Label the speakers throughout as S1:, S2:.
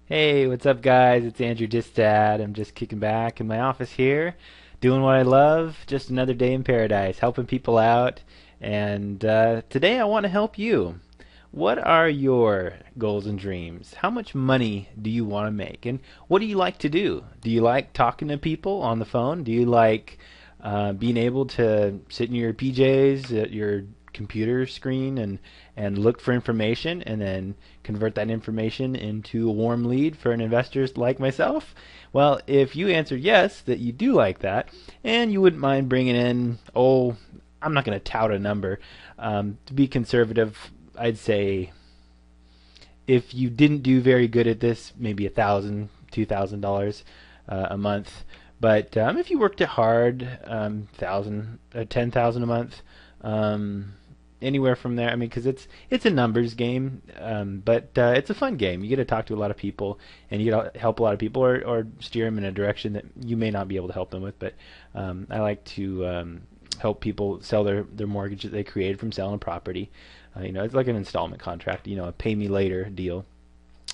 S1: Hey, what's up, guys? It's Andrew Distad. I'm just kicking back in my office here, doing what I love. Just another day in paradise, helping people out. And today I want to help you. What are your goals and dreams? How much money do you want to make? And what do you like to do? Do you like talking to people on the phone? Do you like being able to sit in your PJs at your computer screen and look for information and then convert that information into a warm lead for an investor like myself? Well, if you answer yes, that you do like that, and you wouldn't mind bringing in, I'm not going to tout a number. To be conservative, I'd say if you didn't do very good at this, maybe $1,000, $2,000 a month. But if you worked it hard, 10,000 a month, um, anywhere from there. I mean, because it's a numbers game, but it's a fun game. You get to talk to a lot of people, and you get to help a lot of people, or steer them in a direction that you may not be able to help them with. But I like to help people sell their mortgage that they created from selling a property. It's like an installment contract. A pay me later deal,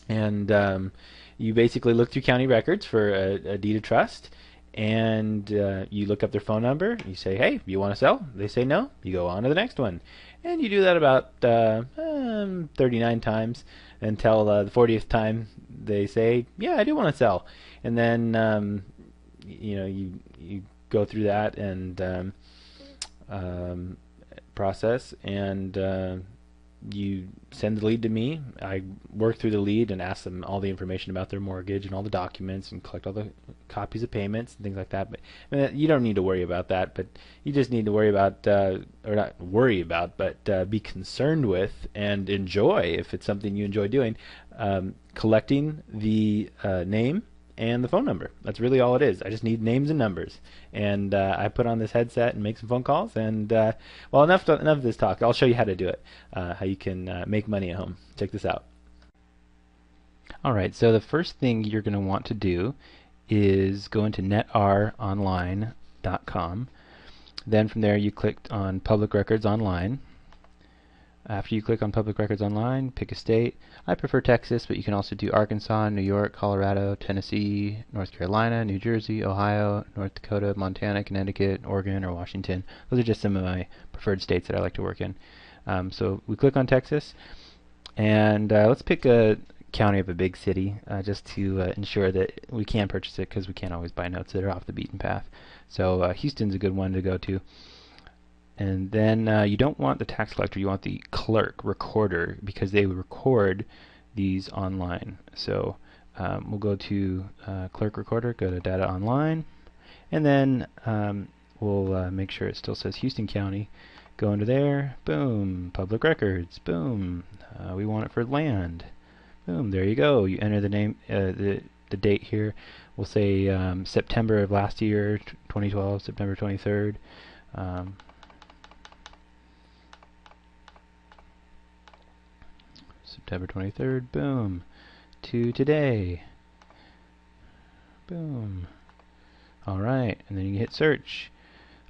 S1: and you basically look through county records for a deed of trust, and you look up their phone number. You say, "Hey, you want to sell?" They say no. You go on to the next one, and you do that about 39 times until the 40th time they say, "Yeah, I do want to sell," and then you go through that and um, process, and you send the lead to me. I work through the lead and ask them all the information about their mortgage and all the documents and collect all the copies of payments and things like that. But I mean, you don't need to worry about that. But you just need to worry about, or not worry about, but be concerned with and enjoy, if it's something you enjoy doing, collecting the name and the phone number. That's really all it is. I just need names and numbers, and I put on this headset and make some phone calls. And well, enough of this talk. I'll show you how to do it, how you can make money at home. Check this out. All right. So the first thing you're going to want to do is go into netaronline.com. Then from there, you click on Public Records Online. After you click on Public Records Online, pick a state. I prefer Texas, but you can also do Arkansas, New York, Colorado, Tennessee, North Carolina, New Jersey, Ohio, North Dakota, Montana, Connecticut, Oregon, or Washington. Those are just some of my preferred states that I like to work in. So we click on Texas, and let's pick a county of a big city just to ensure that we can purchase it, because we can't always buy notes that are off the beaten path. So Houston's a good one to go to. And then you don't want the tax collector, you want the clerk recorder, because they record these online. So we'll go to clerk recorder, go to data online, and then we'll make sure it still says Houston County. Go into there, boom, public records, boom. We want it for land, boom. There you go. You enter the name, the date here. We'll say September of last year, 2012, September 23rd. September 23rd, boom, to today, boom. Alright, and then you hit search.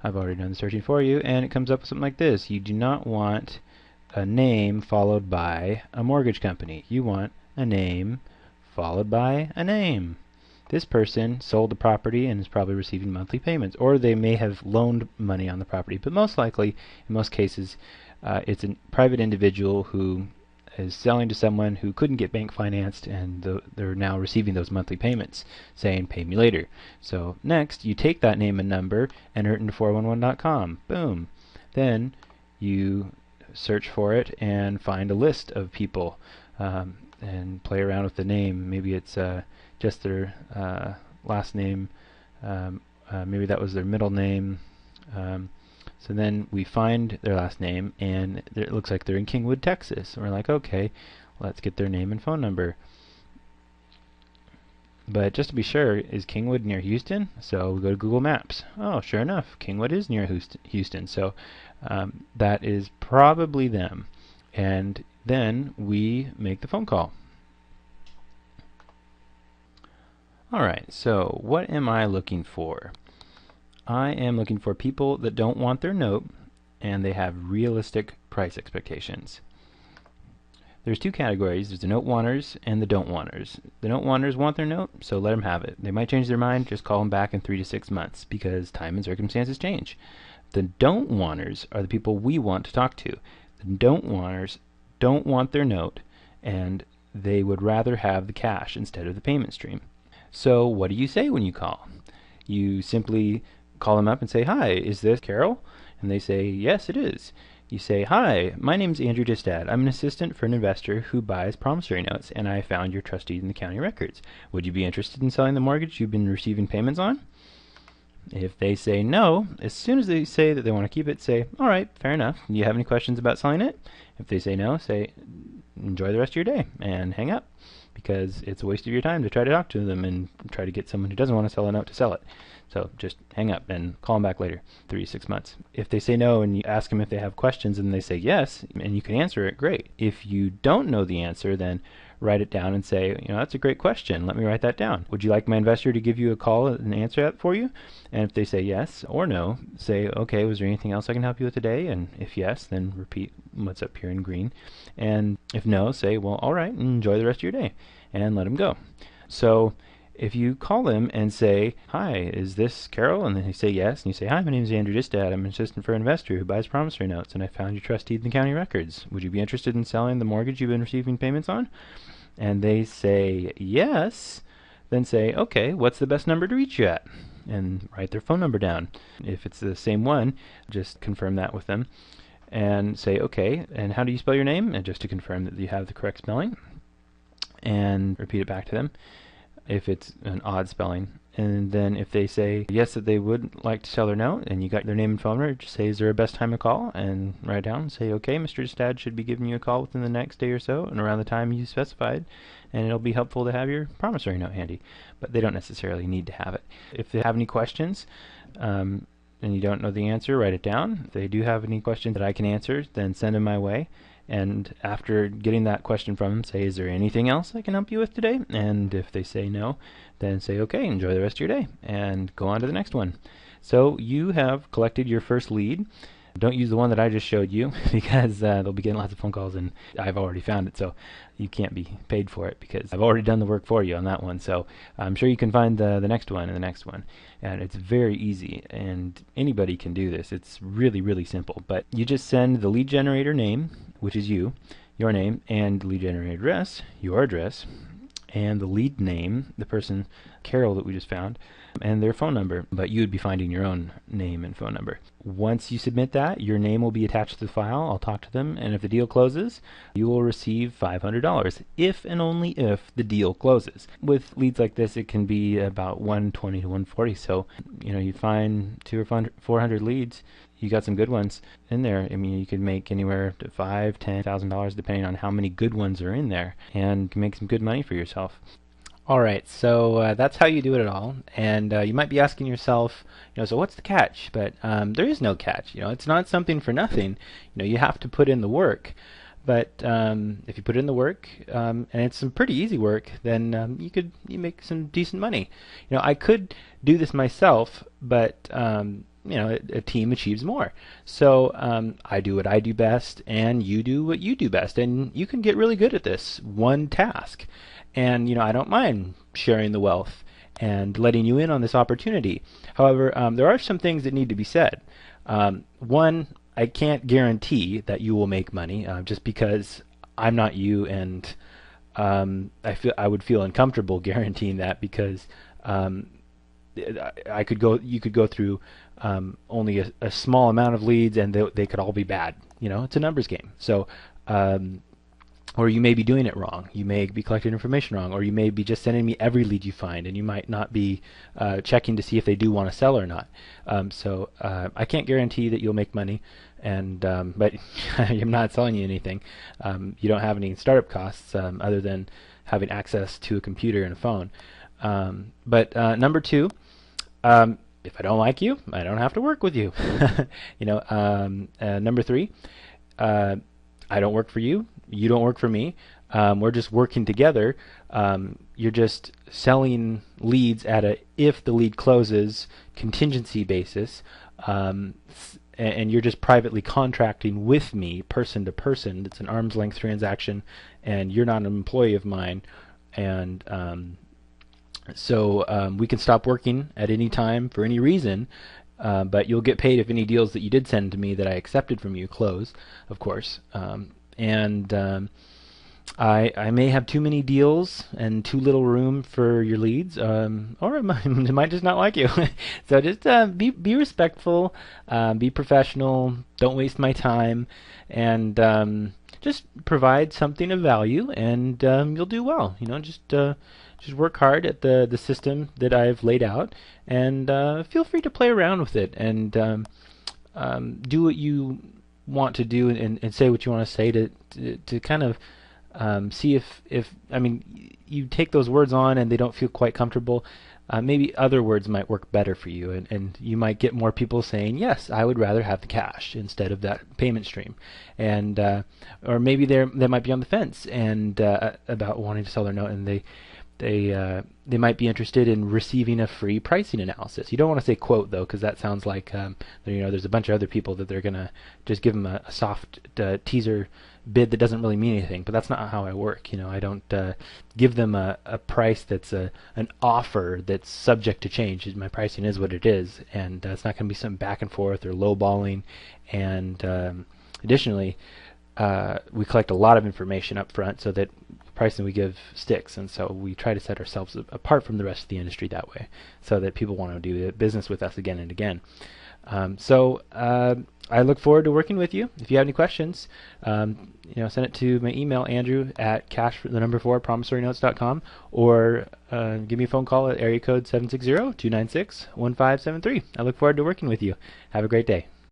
S1: I've already done the searching for you, and it comes up with something like this. You do not want a name followed by a mortgage company. You want a name followed by a name. This person sold the property and is probably receiving monthly payments, or they may have loaned money on the property, but most likely, in most cases, it's a private individual who is selling to someone who couldn't get bank financed, and they're now receiving those monthly payments saying pay me later. So next you take that name and number, enter it into 411.com, boom. Then you search for it and find a list of people, and play around with the name. Maybe it's just their last name, maybe that was their middle name. So then we find their last name, and it looks like they're in Kingwood, Texas. And we're like, okay, let's get their name and phone number. But just to be sure, is Kingwood near Houston? So we go to Google Maps. Oh, sure enough, Kingwood is near Houston. So that is probably them. And then we make the phone call. Alright, so what am I looking for? I am looking for people that don't want their note and they have realistic price expectations. There's two categories. There's the note wanters and the don't wanters. The note wanters want their note, so let them have it. They might change their mind, just call them back in 3 to 6 months because time and circumstances change. The don't wanters are the people we want to talk to. The don't wanters don't want their note, and they would rather have the cash instead of the payment stream. So what do you say when you call? You simply call them up and say, "Hi, is this Carol?" And they say, "Yes, it is." You say, "Hi, my name's Andrew Distad. I'm an assistant for an investor who buys promissory notes, and I found your trust deed in the county records. Would you be interested in selling the mortgage you've been receiving payments on?" If they say no, as soon as they say that they want to keep it, say, "All right, fair enough. Do you have any questions about selling it?" If they say no, say, "Enjoy the rest of your day," and hang up, because it's a waste of your time to try to talk to them and try to get someone who doesn't want to sell a note to sell it. So just hang up and call them back later, 3 to 6 months. If they say no and you ask them if they have questions and they say yes, and you can answer it, great. If you don't know the answer, then write it down and say, "That's a great question. Let me write that down. Would you like my investor to give you a call and answer that for you?" And if they say yes or no, say, "Okay, was there anything else I can help you with today?" And if yes, then repeat what's up here in green. And if no, say, "Well, all right, enjoy the rest of your day," and let them go. So if you call them and say, "Hi, is this Carol?" and then they say yes, and you say, "Hi, my name is Andrew Distad. I'm an assistant for an investor who buys promissory notes, and I found your trust deed in the county records. Would you be interested in selling the mortgage you've been receiving payments on?" And they say yes, then say, "Okay, what's the best number to reach you at?" and write their phone number down. If it's the same one, just confirm that with them and say, "Okay, and how do you spell your name?" and just to confirm that you have the correct spelling, and repeat it back to them if it's an odd spelling. And then if they say yes, that they would like to sell their note, and you got their name and phone number, just say, "Is there a best time to call?" and write it down and say, "Okay, Mr. Distad should be giving you a call within the next day or so and around the time you specified, and it'll be helpful to have your promissory note handy." But they don't necessarily need to have it. If they have any questions and you don't know the answer, write it down. If they do have any questions that I can answer, then send them my way. And after getting that question from them, say, "Is there anything else I can help you with today?" And if they say no, then say, "Okay, enjoy the rest of your day," and go on to the next one. So you have collected your first lead. Don't use the one that I just showed you because they'll be getting lots of phone calls, and I've already found it, so you can't be paid for it because I've already done the work for you on that one. So I'm sure you can find the next one and the next one. And it's very easy, and anybody can do this. It's really, really simple. But you just send the lead generator name, which is you, your name, and lead generator address, your address, and the lead name, the person, Carol, that we just found, and their phone number, but you would be finding your own name and phone number. Once you submit that, your name will be attached to the file. I'll talk to them, and if the deal closes, you will receive $500, if and only if the deal closes. With leads like this, it can be about 120 to 140, so you find 200 or 400 leads, you got some good ones in there. I mean, you could make anywhere to $5,000, $10,000 depending on how many good ones are in there, and can make some good money for yourself. Alright, so that's how you do it all, and you might be asking yourself, so what's the catch? But there is no catch. It's not something for nothing. You have to put in the work. But if you put in the work, and it's some pretty easy work, then you make some decent money. I could do this myself, but a team achieves more. So I do what I do best, and you do what you do best, and you can get really good at this one task. And I don't mind sharing the wealth and letting you in on this opportunity. However, there are some things that need to be said. One, I can't guarantee that you will make money just because I'm not you, and I would feel uncomfortable guaranteeing that because you could go through only a small amount of leads, and they could all be bad. It's a numbers game. So or you may be doing it wrong. You may be collecting information wrong, or you may be just sending me every lead you find, and you might not be checking to see if they do want to sell or not. So I can't guarantee that you'll make money, and but I'm not selling you anything. You don't have any startup costs other than having access to a computer and a phone. But number two, if I don't like you, I don't have to work with you. Number three, I don't work for you. You don't work for me. We're just working together. You're just selling leads at a if the lead closes contingency basis. and you're just privately contracting with me, person to person. It's an arm's length transaction, and you're not an employee of mine. And so we can stop working at any time for any reason, but you'll get paid if any deals that you did send to me that I accepted from you close, of course. I may have too many deals and too little room for your leads, or it might just not like you. So just be respectful, be professional, don't waste my time, and just provide something of value, and you'll do well. Just work hard at the system that I've laid out, and feel free to play around with it, and do what you want to do, and say what you want to say to kind of see if I mean, you take those words on and they don't feel quite comfortable. Maybe other words might work better for you, and you might get more people saying, yes, I would rather have the cash instead of that payment stream. And or maybe they might be on the fence and about wanting to sell their note, and they might be interested in receiving a free pricing analysis. You don't want to say quote, though, because that sounds like there's a bunch of other people that they're going to just give them a soft teaser bid that doesn't really mean anything. But that's not how I work. I don't give them a price that's an offer that's subject to change. My pricing is what it is, and it's not going to be some back and forth or lowballing. And additionally, we collect a lot of information up front so that pricing we give sticks, and so we try to set ourselves apart from the rest of the industry that way, so that people want to do business with us again and again. So I look forward to working with you. If you have any questions, send it to my email, andrew@cash4promissorynotes.com, or give me a phone call at area code 760-296-1573. I look forward to working with you. Have a great day.